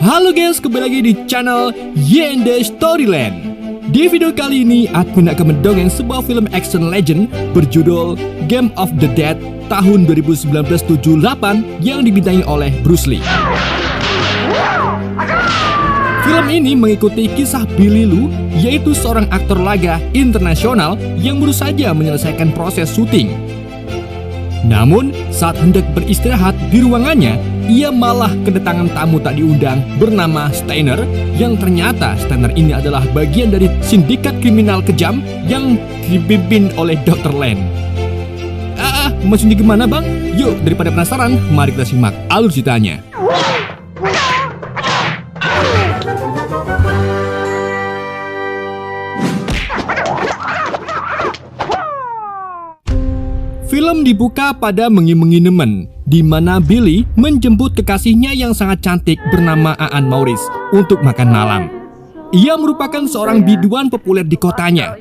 Halo guys, kembali lagi di channel YND Storyland. Di video kali ini, aku akan mendongeng sebuah film action legend berjudul Game of the Dead tahun 1978 yang dibintangi oleh Bruce Lee. Film ini mengikuti kisah Billy Lu, yaitu seorang aktor laga internasional yang baru saja menyelesaikan proses syuting. Namun, saat hendak beristirahat di ruangannya, ia malah kedatangan tamu tak diundang bernama Steiner, yang ternyata Steiner ini adalah bagian dari sindikat kriminal kejam yang dipimpin oleh Dr. Len. Maksudnya gimana bang? Yuk, daripada penasaran, mari kita simak alur ceritanya. Film dibuka pada mengi-mengi nemen, di mana Billy menjemput kekasihnya yang sangat cantik bernama Aan Maurice untuk makan malam. Ia merupakan seorang biduan populer di kotanya.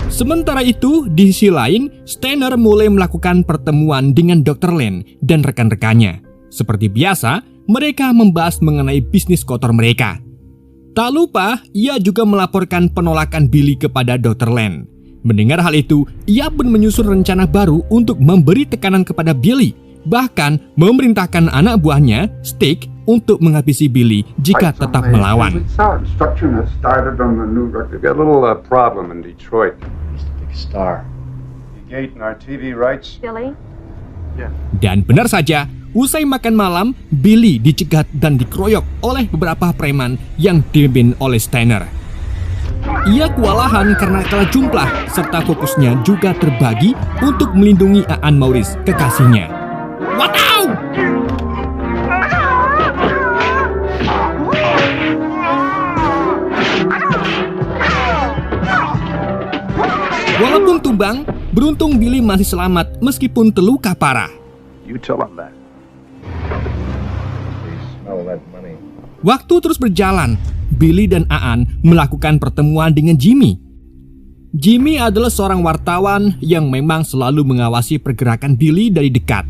Sementara itu, di sisi lain, Steiner mulai melakukan pertemuan dengan Dr. Len dan rekan-rekannya. Seperti biasa, mereka membahas mengenai bisnis kotor mereka. Tak lupa, ia juga melaporkan penolakan Billy kepada Dr. Len. Mendengar hal itu, ia pun menyusun rencana baru untuk memberi tekanan kepada Billy, bahkan memerintahkan anak buahnya, Stick, untuk menghabisi Billy jika tetap melawan. Dan benar saja, usai makan malam, Billy dicegat dan dikeroyok oleh beberapa preman yang dipimpin oleh Steiner. Ia kewalahan karena kalah jumlah, serta fokusnya juga terbagi untuk melindungi Aan Maurice, kekasihnya. Wadaw! Walaupun tumbang, beruntung Billy masih selamat meskipun terluka parah. Waktu terus berjalan, Billy dan Aan melakukan pertemuan dengan Jimmy. Jimmy adalah seorang wartawan yang memang selalu mengawasi pergerakan Billy dari dekat.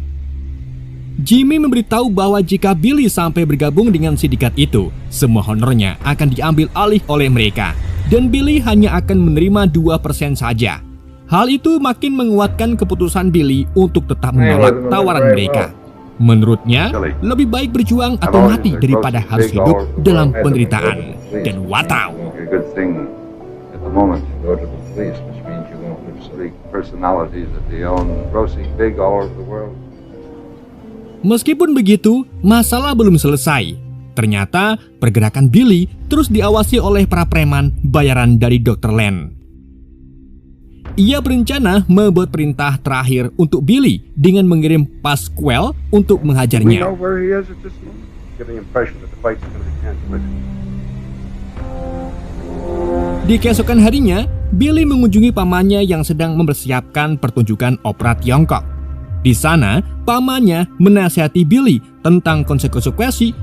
Jimmy memberitahu bahwa jika Billy sampai bergabung dengan sindikat itu, semua honornya akan diambil alih oleh mereka, dan Billy hanya akan menerima 2% saja. Hal itu makin menguatkan keputusan Billy untuk tetap menolak tawaran mereka. Menurutnya, lebih baik berjuang atau mati daripada harus hidup dalam penderitaan. Dan wataw! Meskipun begitu, masalah belum selesai. Ternyata, pergerakan Billy terus diawasi oleh para preman bayaran dari Dr. Len. Ia berencana membuat perintah terakhir untuk Billy dengan mengirim Pasquale untuk menghajarnya. Di keesokan harinya, Billy mengunjungi pamannya yang sedang mempersiapkan pertunjukan opera Tiongkok. Di sana, pamannya menasihati Billy tentang konsekuensi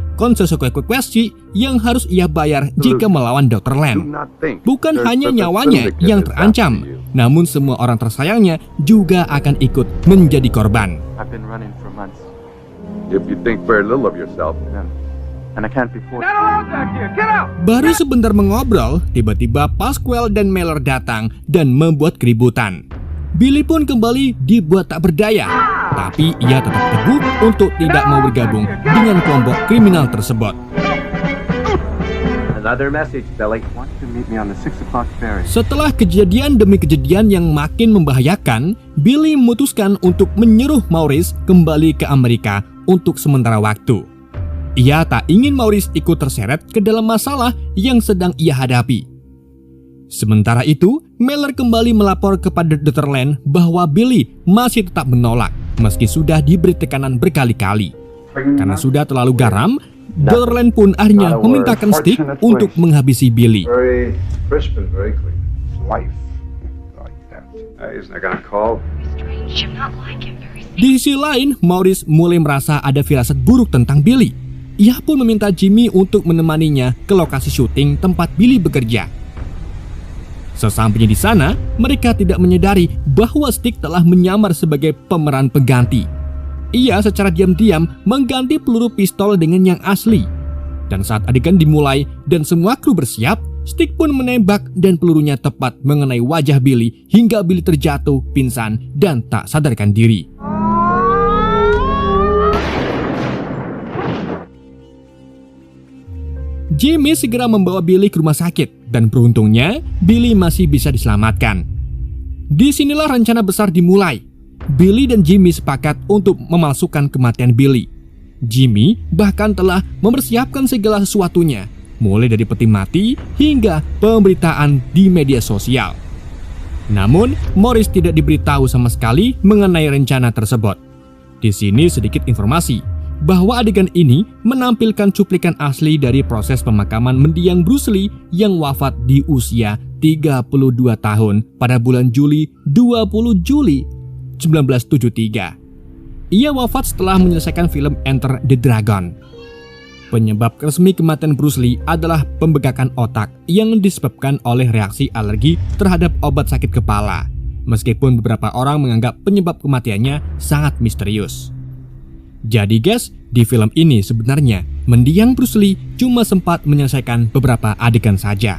yang harus ia bayar jika melawan Dr. Len. Bukan hanya nyawanya yang terancam, namun semua orang tersayangnya juga akan ikut menjadi korban. Baru sebentar mengobrol, tiba-tiba Pasquale dan Meller datang dan membuat keributan. Billy pun kembali dibuat tak berdaya, tapi ia tetap teguh untuk tidak mau bergabung dengan kelompok kriminal tersebut. Setelah kejadian demi kejadian yang makin membahayakan, Billy memutuskan untuk menyuruh Maurice kembali ke Amerika untuk sementara waktu. Ia tak ingin Maurice ikut terseret ke dalam masalah yang sedang ia hadapi. Sementara itu, Meller kembali melapor kepada Dr. Len bahwa Billy masih tetap menolak meski sudah diberi tekanan berkali-kali. Karena sudah terlalu garam, Dr. Len pun akhirnya memintakan Stick untuk menghabisi Billy. Di sisi lain, Maurice mulai merasa ada firasat buruk tentang Billy. Ia pun meminta Jimmy untuk menemaninya ke lokasi syuting tempat Billy bekerja. Sesampainya di sana, mereka tidak menyadari bahwa Stick telah menyamar sebagai pemeran pengganti. ia secara diam-diam mengganti peluru pistol dengan yang asli. Dan saat adegan dimulai dan semua kru bersiap, Stick pun menembak dan pelurunya tepat mengenai wajah Billy hingga Billy terjatuh, pingsan, dan tak sadarkan diri. Jimmy segera membawa Billy ke rumah sakit dan beruntungnya Billy masih bisa diselamatkan. Disinilah rencana besar dimulai. Billy dan Jimmy sepakat untuk memalsukan kematian Billy. Jimmy bahkan telah mempersiapkan segala sesuatunya, mulai dari peti mati hingga pemberitaan di media sosial. Namun, Morris tidak diberitahu sama sekali mengenai rencana tersebut. Di sini sedikit informasi bahwa adegan ini menampilkan cuplikan asli dari proses pemakaman mendiang Bruce Lee yang wafat di usia 32 tahun pada bulan Juli 20 Juli 1973. Ia wafat setelah menyelesaikan film Enter the Dragon. Penyebab resmi kematian Bruce Lee adalah pembengkakan otak yang disebabkan oleh reaksi alergi terhadap obat sakit kepala. Meskipun beberapa orang menganggap penyebab kematiannya sangat misterius. Jadi guys, di film ini sebenarnya mendiang Bruce Lee cuma sempat menyelesaikan beberapa adegan saja.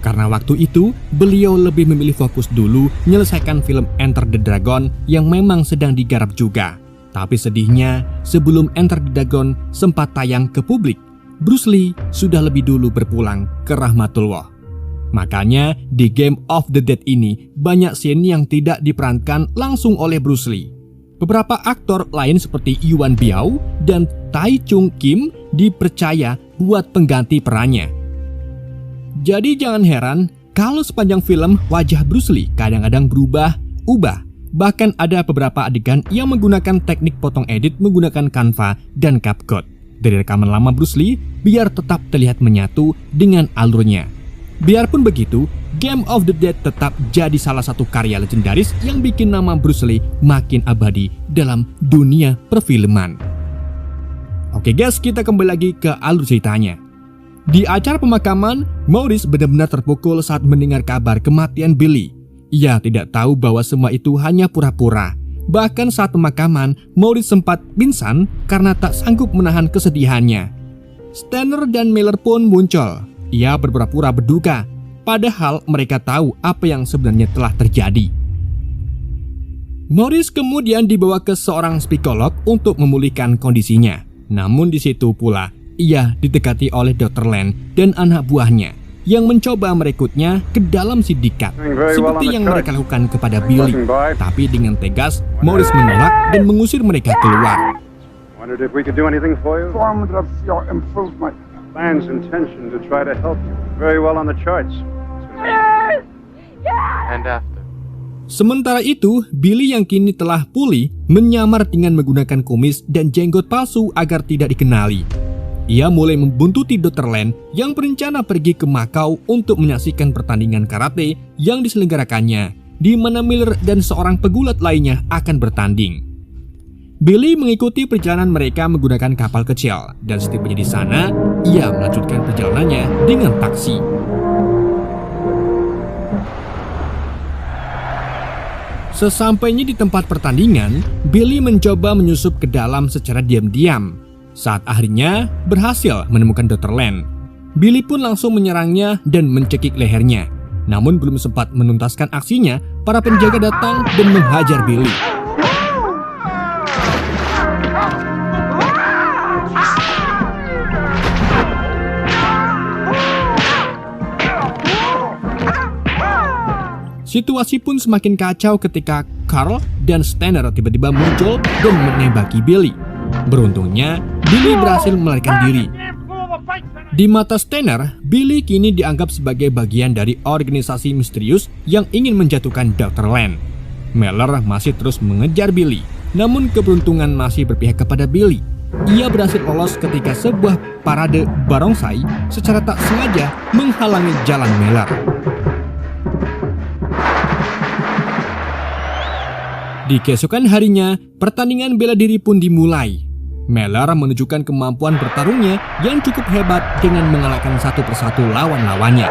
Karena waktu itu, beliau lebih memilih fokus dulu menyelesaikan film Enter the Dragon yang memang sedang digarap juga. Tapi sedihnya, sebelum Enter the Dragon sempat tayang ke publik, Bruce Lee sudah lebih dulu berpulang ke rahmatullah. Makanya di Game of the Dead ini banyak scene yang tidak diperankan langsung oleh Bruce Lee. Beberapa aktor lain seperti Yuan Biao dan Tai Chung Kim dipercaya buat pengganti perannya. Jadi jangan heran kalau sepanjang film wajah Bruce Lee kadang-kadang berubah-ubah. Bahkan ada beberapa adegan yang menggunakan teknik potong edit menggunakan Canva dan CapCut dari rekaman lama Bruce Lee biar tetap terlihat menyatu dengan alurnya. Biarpun begitu, Game of the Dead tetap jadi salah satu karya legendaris yang bikin nama Bruce Lee makin abadi dalam dunia perfilman. Oke guys, kita kembali lagi ke alur ceritanya. Di acara pemakaman, Morris benar-benar terpukul saat mendengar kabar kematian Billy. Ia tidak tahu bahwa semua itu hanya pura-pura. Bahkan saat pemakaman, Morris sempat pingsan karena tak sanggup menahan kesedihannya. Stanner dan Miller pun muncul. Ia berpura-pura berduka, padahal mereka tahu apa yang sebenarnya telah terjadi. Morris kemudian dibawa ke seorang psikolog untuk memulihkan kondisinya. Namun di situ pula ia didekati oleh Dr. Len dan anak buahnya yang mencoba merekrutnya ke dalam sindikat seperti yang mereka lakukan kepada Billy. Tapi dengan tegas, Morris menolak dan mengusir mereka keluar. Plan's intention to try to help you. Very well on the charts. And after. Sementara itu, Billy yang kini telah pulih menyamar dengan menggunakan kumis dan jenggot palsu agar tidak dikenali. Ia mulai membuntuti Dr. Len yang berencana pergi ke Macau untuk menyaksikan pertandingan karate yang diselenggarakannya, di mana Miller dan seorang pegulat lainnya akan bertanding. Billy mengikuti perjalanan mereka menggunakan kapal kecil, dan setibanya di sana, ia melanjutkan perjalanannya dengan taksi. Sesampainya di tempat pertandingan, Billy mencoba menyusup ke dalam secara diam-diam. Saat akhirnya berhasil menemukan Dr. Len, Billy pun langsung menyerangnya dan mencekik lehernya. Namun belum sempat menuntaskan aksinya, para penjaga datang dan menghajar Billy. Situasi pun semakin kacau ketika Carl dan Stanner tiba-tiba muncul dan menembaki Billy. Beruntungnya, Billy berhasil melarikan diri. Di mata Stanner, Billy kini dianggap sebagai bagian dari organisasi misterius yang ingin menjatuhkan Dr. Len. Miller masih terus mengejar Billy, namun keberuntungan masih berpihak kepada Billy. Ia berhasil lolos ketika sebuah parade barongsai secara tak sengaja menghalangi jalan Miller. Di keesokan harinya, pertandingan bela diri pun dimulai. Miller menunjukkan kemampuan bertarungnya yang cukup hebat dengan mengalahkan satu persatu lawan-lawannya.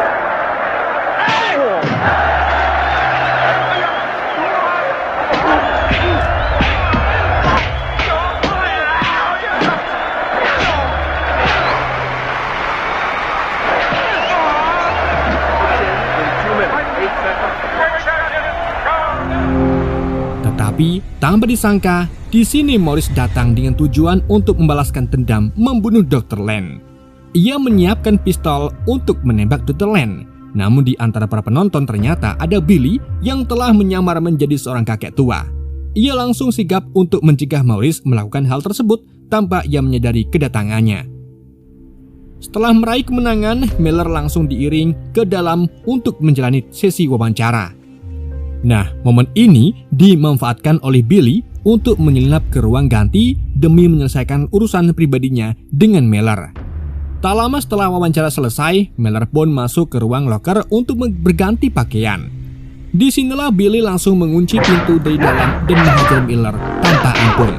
Tanpa disangka, di sini Morris datang dengan tujuan untuk membalaskan dendam membunuh Dr. Len. Ia menyiapkan pistol untuk menembak Dr. Len. Namun di antara para penonton ternyata ada Billy yang telah menyamar menjadi seorang kakek tua. Ia langsung sigap untuk mencegah Morris melakukan hal tersebut tanpa ia menyadari kedatangannya. Setelah meraih kemenangan, Miller langsung diiring ke dalam untuk menjalani sesi wawancara. Nah, momen ini dimanfaatkan oleh Billy untuk menyelinap ke ruang ganti demi menyelesaikan urusan pribadinya dengan Miller. Tak lama setelah wawancara selesai, Miller pun masuk ke ruang locker untuk berganti pakaian. Disinilah Billy langsung mengunci pintu dari dalam dan menghajar Miller tanpa ampun.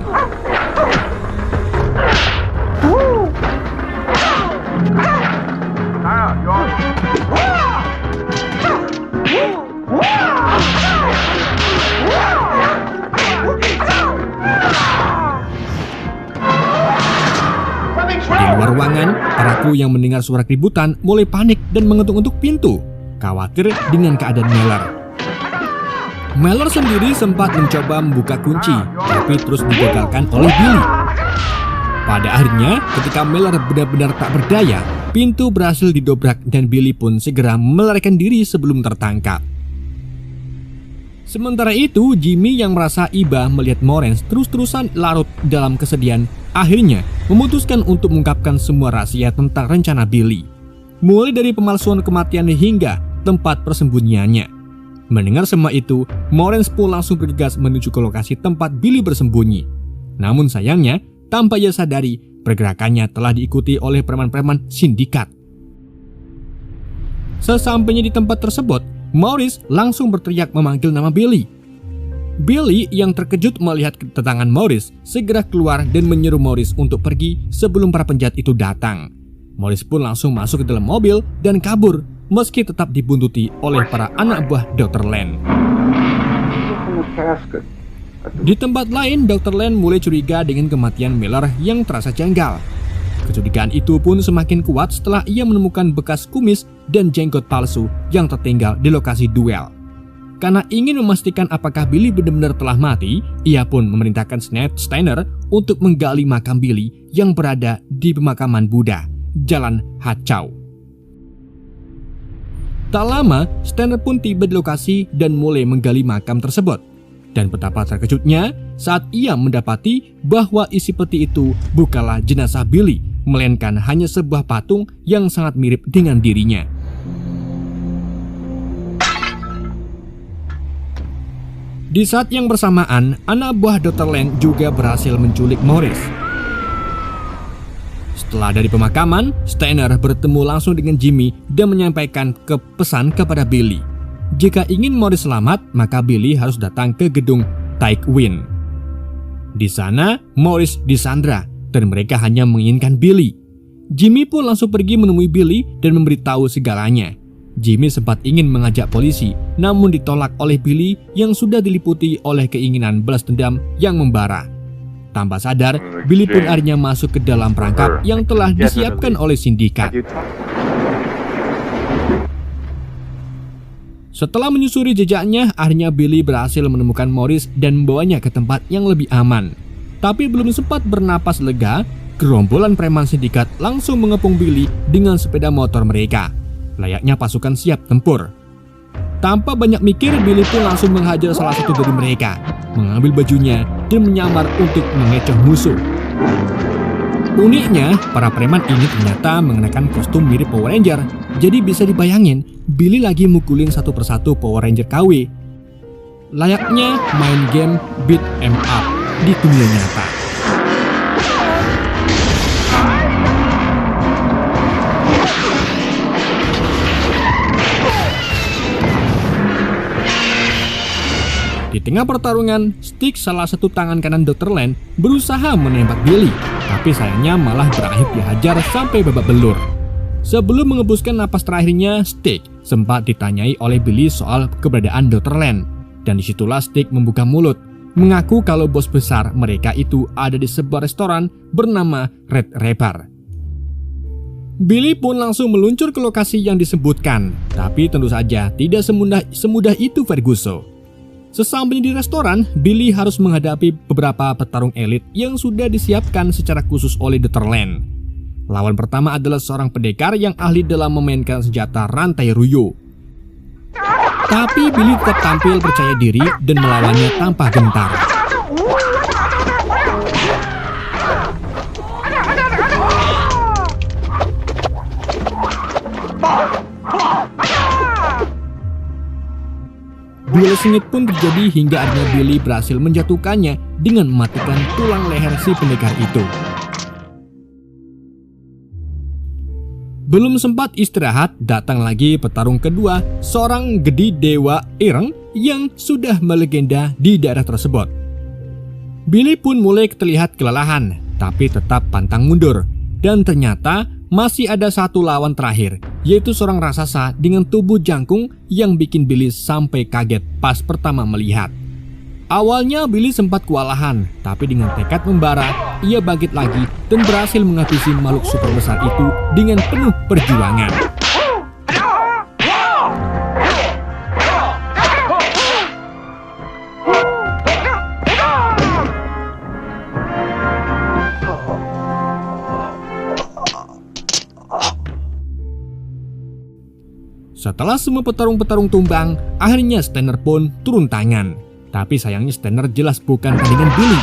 Di luar ruangan, para kru yang mendengar suara keributan mulai panik dan mengetuk-ngetuk pintu, khawatir dengan keadaan Miller. Miller sendiri sempat mencoba membuka kunci, tapi terus digagalkan oleh Billy. Pada akhirnya, ketika Miller benar-benar tak berdaya, pintu berhasil didobrak dan Billy pun segera melarikan diri sebelum tertangkap. Sementara itu, Jimmy yang merasa iba melihat Morris terus-terusan larut dalam kesedihan, akhirnya memutuskan untuk mengungkapkan semua rahasia tentang rencana Billy, mulai dari pemalsuan kematian hingga tempat persembunyiannya. Mendengar semua itu, Morris pun langsung bergegas menuju ke lokasi tempat Billy bersembunyi. Namun sayangnya, tanpa ia sadari, pergerakannya telah diikuti oleh preman-preman sindikat. Sesampainya di tempat tersebut, Morris langsung berteriak memanggil nama Billy. Billy yang terkejut melihat kedatangan Morris segera keluar dan menyeru Morris untuk pergi sebelum para penjahat itu datang. Morris pun langsung masuk ke dalam mobil dan kabur meski tetap dibuntuti oleh para anak buah Dr. Len. Di tempat lain, Dr. Len mulai curiga dengan kematian Miller yang terasa janggal. Kecurigaan itu pun semakin kuat setelah ia menemukan bekas kumis dan jenggot palsu yang tertinggal di lokasi duel. Karena ingin memastikan apakah Billy benar-benar telah mati, ia pun memerintahkan Steiner untuk menggali makam Billy yang berada di pemakaman Buddha, Jalan Hachau. Tak lama, Steiner pun tiba di lokasi dan mulai menggali makam tersebut. Dan betapa terkejutnya saat ia mendapati bahwa isi peti itu bukanlah jenazah Billy, melainkan hanya sebuah patung yang sangat mirip dengan dirinya. Di saat yang bersamaan, anak buah Dr. Len juga berhasil menculik Morris. Setelah dari pemakaman, Steiner bertemu langsung dengan Jimmy dan menyampaikan pesan kepada Billy. Jika ingin Morris selamat, maka Billy harus datang ke gedung Taekwin. Di sana, Morris disandra dan mereka hanya menginginkan Billy. Jimmy pun langsung pergi menemui Billy dan memberitahu segalanya. Jimmy sempat ingin mengajak polisi, namun ditolak oleh Billy yang sudah diliputi oleh keinginan balas dendam yang membara. Tanpa sadar, Billy pun akhirnya masuk ke dalam perangkap yang telah disiapkan oleh sindikat. Setelah menyusuri jejaknya, akhirnya Billy berhasil menemukan Morris dan membawanya ke tempat yang lebih aman. Tapi belum sempat bernapas lega, gerombolan preman sindikat langsung mengepung Billy dengan sepeda motor mereka, layaknya pasukan siap tempur. Tanpa banyak mikir, Billy pun langsung menghajar salah satu dari mereka, mengambil bajunya dan menyamar untuk mengecoh musuh. Uniknya, para preman ini ternyata mengenakan kostum mirip Power Ranger. Jadi bisa dibayangin, Billy lagi mukulin satu persatu Power Ranger KW. Layaknya main game beat 'em up di dunia nyata. Di tengah pertarungan, Stick, salah satu tangan kanan Dr. Len, berusaha menembak Billy, tapi sayangnya malah berakhir dihajar sampai babak belur. Sebelum mengembuskan napas terakhirnya, Stick sempat ditanyai oleh Billy soal keberadaan Dr. Len, dan disitulah Stick membuka mulut, mengaku kalau bos besar mereka itu ada di sebuah restoran bernama Red Rebar. Billy pun langsung meluncur ke lokasi yang disebutkan, tapi tentu saja tidak semudah itu Ferguson. Sesampainya di restoran, Billy harus menghadapi beberapa petarung elit yang sudah disiapkan secara khusus oleh Dr. Len. Lawan pertama adalah seorang pendekar yang ahli dalam memainkan senjata rantai ruyo. Tapi Billy tetap tampil percaya diri dan melawannya tanpa gentar. Duel sengit pun terjadi hingga akhirnya Billy berhasil menjatuhkannya dengan mematikan tulang leher si pendekar itu. Belum sempat istirahat, datang lagi petarung kedua, seorang Gedi Dewa Ireng yang sudah melegenda di daerah tersebut. Billy pun mulai terlihat kelelahan, tapi tetap pantang mundur. Dan ternyata masih ada satu lawan terakhir, yaitu seorang raksasa dengan tubuh jangkung yang bikin Billy sampai kaget pas pertama melihat. Awalnya Billy sempat kewalahan, tapi dengan tekad membara, ia bangkit lagi dan berhasil menghabisi makhluk super besar itu dengan penuh perjuangan. Setelah semua petarung-petarung tumbang, akhirnya Steiner pun turun tangan. Tapi sayangnya Steiner jelas bukan tandingan Billy.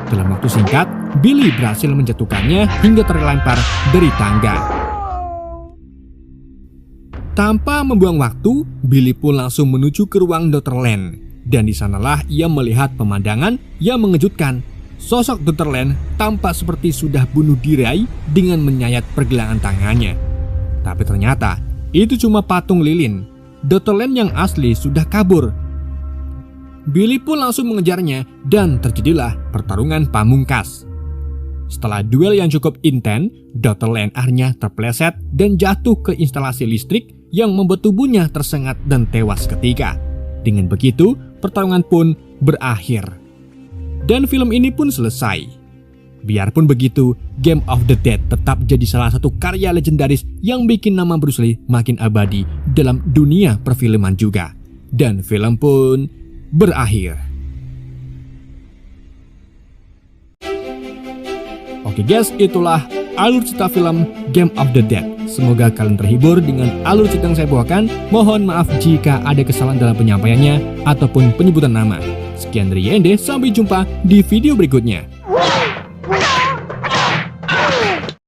Dalam waktu singkat, Billy berhasil menjatuhkannya hingga terlempar dari tangga. Tanpa membuang waktu, Billy pun langsung menuju ke ruang Dr. Len. Dan di sanalah ia melihat pemandangan yang mengejutkan. Sosok Dr. Len tampak seperti sudah bunuh diri dengan menyayat pergelangan tangannya. Tapi ternyata itu cuma patung lilin. Dr. Len yang asli sudah kabur. Billy pun langsung mengejarnya dan terjadilah pertarungan pamungkas. Setelah duel yang cukup intens, Dr. Len akhirnya terpeleset dan jatuh ke instalasi listrik yang membuat tubuhnya tersengat dan tewas seketika. Dengan begitu, pertarungan pun berakhir. Dan film ini pun selesai. Biarpun begitu, Game of the Dead tetap jadi salah satu karya legendaris yang bikin nama Bruce Lee makin abadi dalam dunia perfilman juga. Dan film pun berakhir. Oke guys, itulah alur cerita film Game of the Dead. Semoga kalian terhibur dengan alur cerita yang saya bawakan. Mohon maaf jika ada kesalahan dalam penyampaiannya ataupun penyebutan nama. Sekian dari YND, sampai jumpa di video berikutnya.